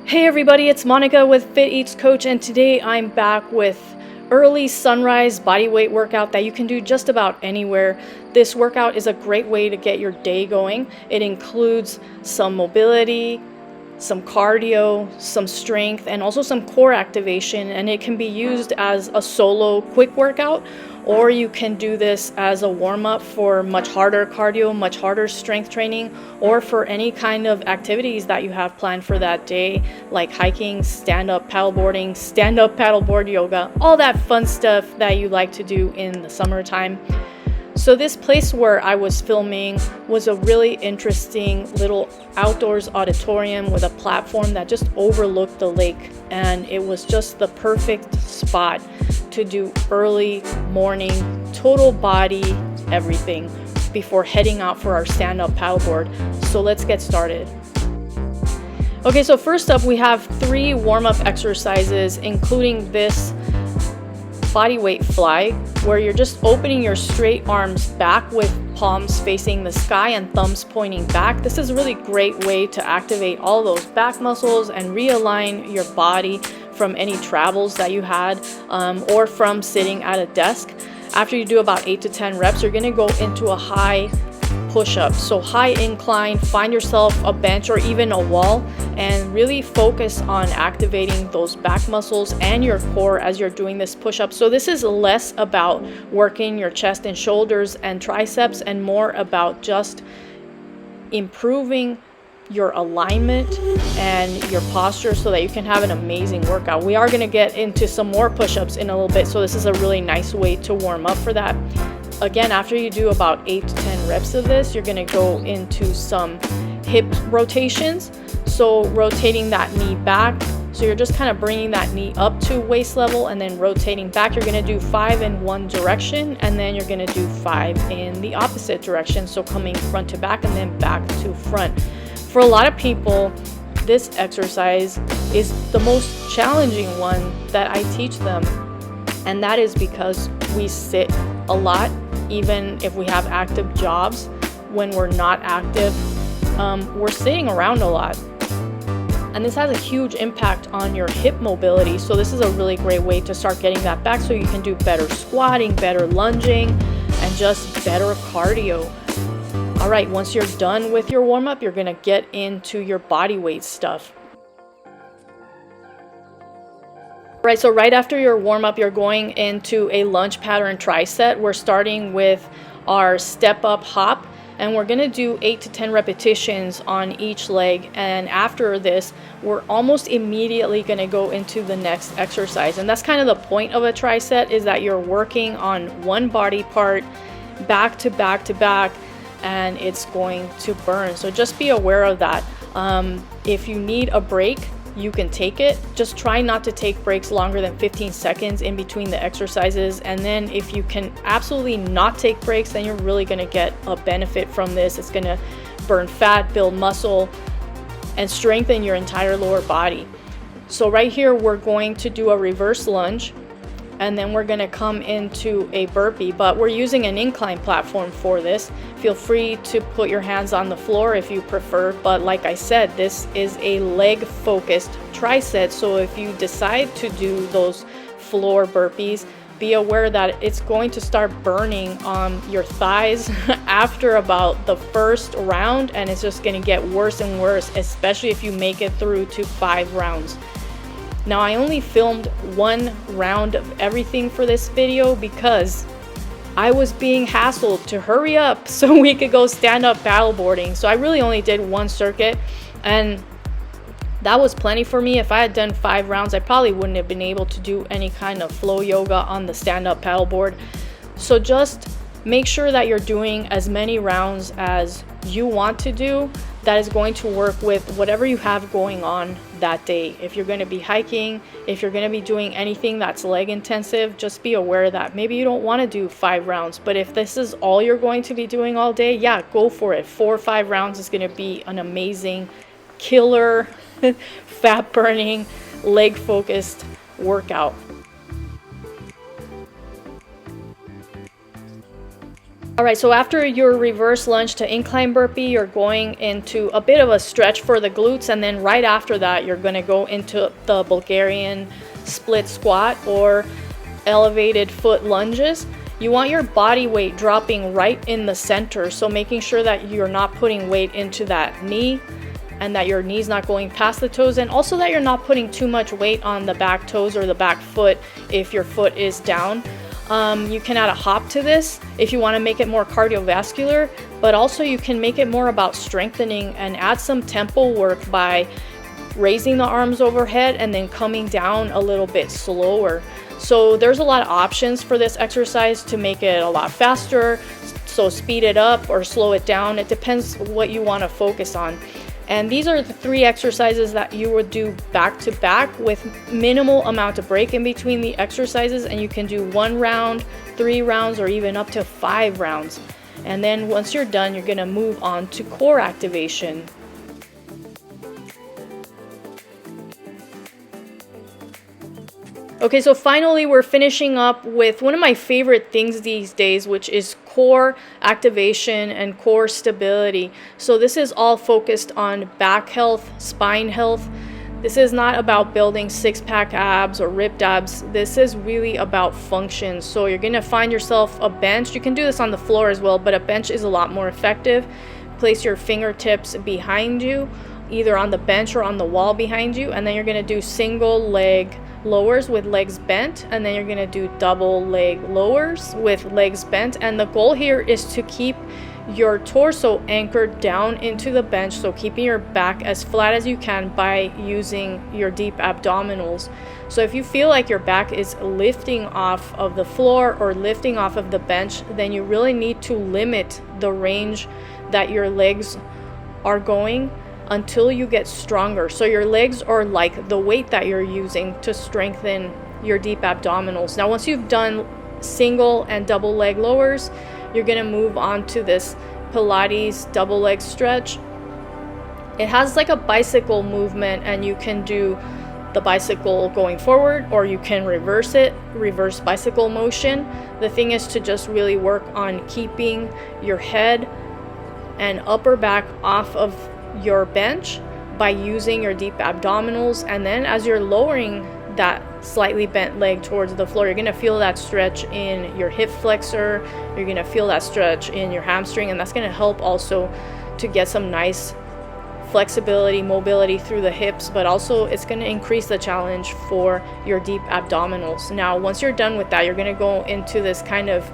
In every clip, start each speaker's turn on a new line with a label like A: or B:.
A: Hey everybody, it's Monica with Fit Eats Coach, and today I'm back with early sunrise bodyweight workout that you can do just about anywhere. This workout is a great way to get your day going. It includes some mobility, some cardio, some strength, and also some core activation, and it can be used as a solo quick workout, or you can do this as a warm-up for much harder cardio, much harder strength training, or for any kind of activities that you have planned for that day, like hiking, stand-up paddleboard yoga, all that fun stuff that you like to do in the summertime. So this place where I was filming was a really interesting little outdoors auditorium with a platform that just overlooked the lake, and it was just the perfect spot to do early morning, total body, everything before heading out for our stand-up paddleboard. So let's get started. Okay, so first up we have 3 warm-up exercises, including this bodyweight fly, where you're just opening your straight arms back with palms facing the sky and thumbs pointing back. This is a really great way to activate all those back muscles and realign your body from any travels that you had or from sitting at a desk. After you do about 8 to 10 reps, you're going to go into a high push-up. So high incline, find yourself a bench or even a wall, and really focus on activating those back muscles and your core as you're doing this push-up. So this is less about working your chest and shoulders and triceps and more about just improving your alignment and your posture so that you can have an amazing workout. We are going to get into some more push-ups in a little bit, so this is a really nice way to warm up for that. Again, after you do about 8 to 10 reps of this, you're going to go into some hip rotations. So rotating that knee back. So you're just kind of bringing that knee up to waist level and then rotating back. You're going to do 5 in one direction, and then you're going to do 5 in the opposite direction. So coming front to back and then back to front. For a lot of people, this exercise is the most challenging one that I teach them. And that is because we sit a lot, even if we have active jobs. When we're not active, we're sitting around a lot. And this has a huge impact on your hip mobility. So this is a really great way to start getting that back so you can do better squatting, better lunging, and just better cardio. All right, once you're done with your warm-up, you're gonna get into your body weight stuff. Right, so right after your warm-up, you're going into a lunge pattern tri-set. We're starting with our step-up hop, and we're gonna do 8 to 10 repetitions on each leg. And after this, we're almost immediately gonna go into the next exercise. And that's kind of the point of a tri-set, is that you're working on one body part back to back to back, and it's going to burn. So just be aware of that. If you need a break, you can take it. Just try not to take breaks longer than 15 seconds in between the exercises. And then if you can absolutely not take breaks, then you're really gonna get a benefit from this. It's gonna burn fat, build muscle, and strengthen your entire lower body. So right here, we're going to do a reverse lunge, and then we're gonna come into a burpee, but we're using an incline platform for this. Feel free to put your hands on the floor if you prefer, but like I said, this is a leg focused tri-set. So if you decide to do those floor burpees, be aware that it's going to start burning on your thighs after about the first round, and it's just gonna get worse and worse, especially if you make it through to 5 rounds. Now, I only filmed 1 round of everything for this video because I was being hassled to hurry up so we could go stand up paddleboarding. So I really only did 1 circuit, and that was plenty for me. If I had done 5 rounds, I probably wouldn't have been able to do any kind of flow yoga on the stand up paddleboard. So just make sure that you're doing as many rounds as you want to do that is going to work with whatever you have going on that day. If you're going to be hiking, if you're going to be doing anything that's leg intensive, just be aware that maybe you don't want to do 5 rounds. But if this is all you're going to be doing all day, yeah, go for it. 4 or 5 rounds is going to be an amazing, killer, fat burning, leg focused workout. All right, so after your reverse lunge to incline burpee, you're going into a bit of a stretch for the glutes, and then right after that, you're going to go into the Bulgarian split squat or elevated foot lunges. You want your body weight dropping right in the center, so making sure that you're not putting weight into that knee and that your knee's not going past the toes, and also that you're not putting too much weight on the back toes or the back foot if your foot is down. You can add a hop to this if you want to make it more cardiovascular, but also you can make it more about strengthening and add some tempo work by raising the arms overhead and then coming down a little bit slower. So there's a lot of options for this exercise to make it a lot faster, so speed it up or slow it down. It depends what you want to focus on. And these are the 3 exercises that you would do back to back with minimal amount of break in between the exercises, and you can do 1 round, 3 rounds, or even up to 5 rounds. And then once you're done, you're going to move on to core activation. Okay, so finally we're finishing up with one of my favorite things these days, which is core activation and core stability. So this is all focused on back health, spine health. This is not about building 6-pack abs or ripped abs. This is really about function. So you're gonna find yourself a bench. You can do this on the floor as well, but a bench is a lot more effective. Place your fingertips behind you, either on the bench or on the wall behind you, and then you're gonna do single leg lowers with legs bent, and then you're going to do double leg lowers with legs bent. And the goal here is to keep your torso anchored down into the bench, so keeping your back as flat as you can by using your deep abdominals. So if you feel like your back is lifting off of the floor or lifting off of the bench, then you really need to limit the range that your legs are going until you get stronger. So your legs are like the weight that you're using to strengthen your deep abdominals. Now once you've done single and double leg lowers, you're going to move on to this Pilates double leg stretch. It has like a bicycle movement, and you can do the bicycle going forward, or you can reverse it, reverse bicycle motion. The thing is to just really work on keeping your head and upper back off of your bench by using your deep abdominals. And then as you're lowering that slightly bent leg towards the floor, you're going to feel that stretch in your hip flexor, you're going to feel that stretch in your hamstring, and that's going to help also to get some nice flexibility, mobility through the hips, but also it's going to increase the challenge for your deep abdominals. Now once you're done with that, you're going to go into this kind of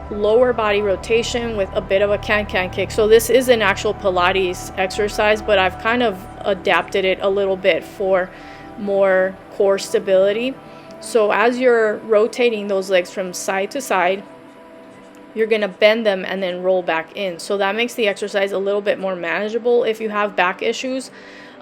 A: lower body rotation with a bit of a can-can kick. So this is an actual Pilates exercise, but I've kind of adapted it a little bit for more core stability. So as you're rotating those legs from side to side, you're going to bend them and then roll back in. So that makes the exercise a little bit more manageable if you have back issues.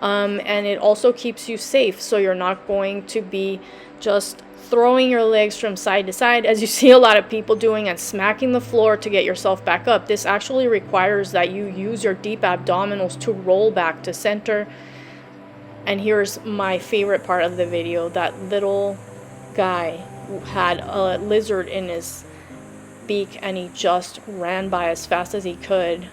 A: And it also keeps you safe, so you're not going to be just throwing your legs from side to side, as you see a lot of people doing, and smacking the floor to get yourself back up. This actually requires that you use your deep abdominals to roll back to center. And here's my favorite part of the video. That little guy had a lizard in his beak, and he just ran by as fast as he could.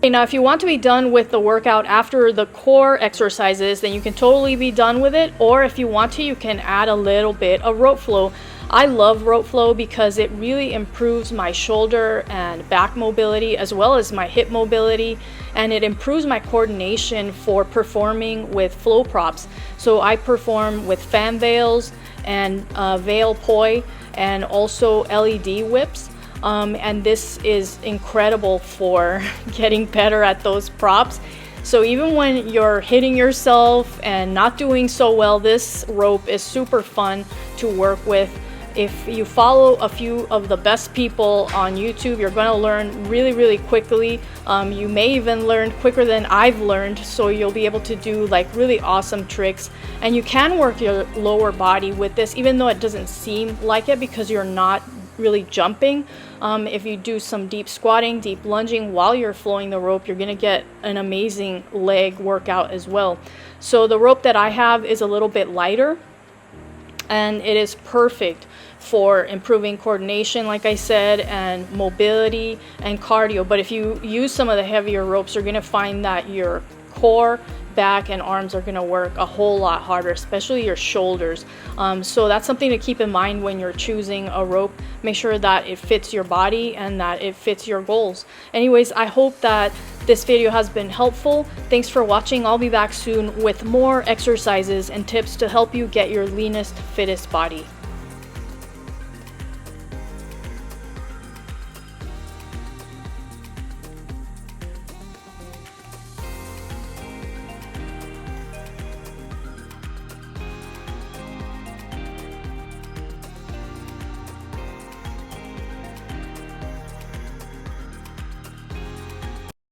A: Now if you want to be done with the workout after the core exercises, then you can totally be done with it, or if you want to, you can add a little bit of rope flow. I love rope flow because it really improves my shoulder and back mobility as well as my hip mobility, and it improves my coordination for performing with flow props. So I perform with fan veils and veil poi and also LED whips. And this is incredible for getting better at those props. So even when you're hitting yourself and not doing so well, this rope is super fun to work with. If you follow a few of the best people on YouTube, you're going to learn really, really quickly. You may even learn quicker than I've learned, so you'll be able to do like really awesome tricks. And you can work your lower body with this, even though it doesn't seem like it because you're not really jumping. If you do some deep squatting, deep lunging while you're flowing the rope, you're gonna get an amazing leg workout as well. So the rope that I have is a little bit lighter, and it is perfect for improving coordination, like I said, and mobility and cardio. But if you use some of the heavier ropes, you're gonna find that your core, back, and arms are gonna work a whole lot harder, especially your shoulders. So that's something to keep in mind when you're choosing a rope. Make sure that it fits your body and that it fits your goals. Anyways, I hope that this video has been helpful. Thanks for watching. I'll be back soon with more exercises and tips to help you get your leanest, fittest body.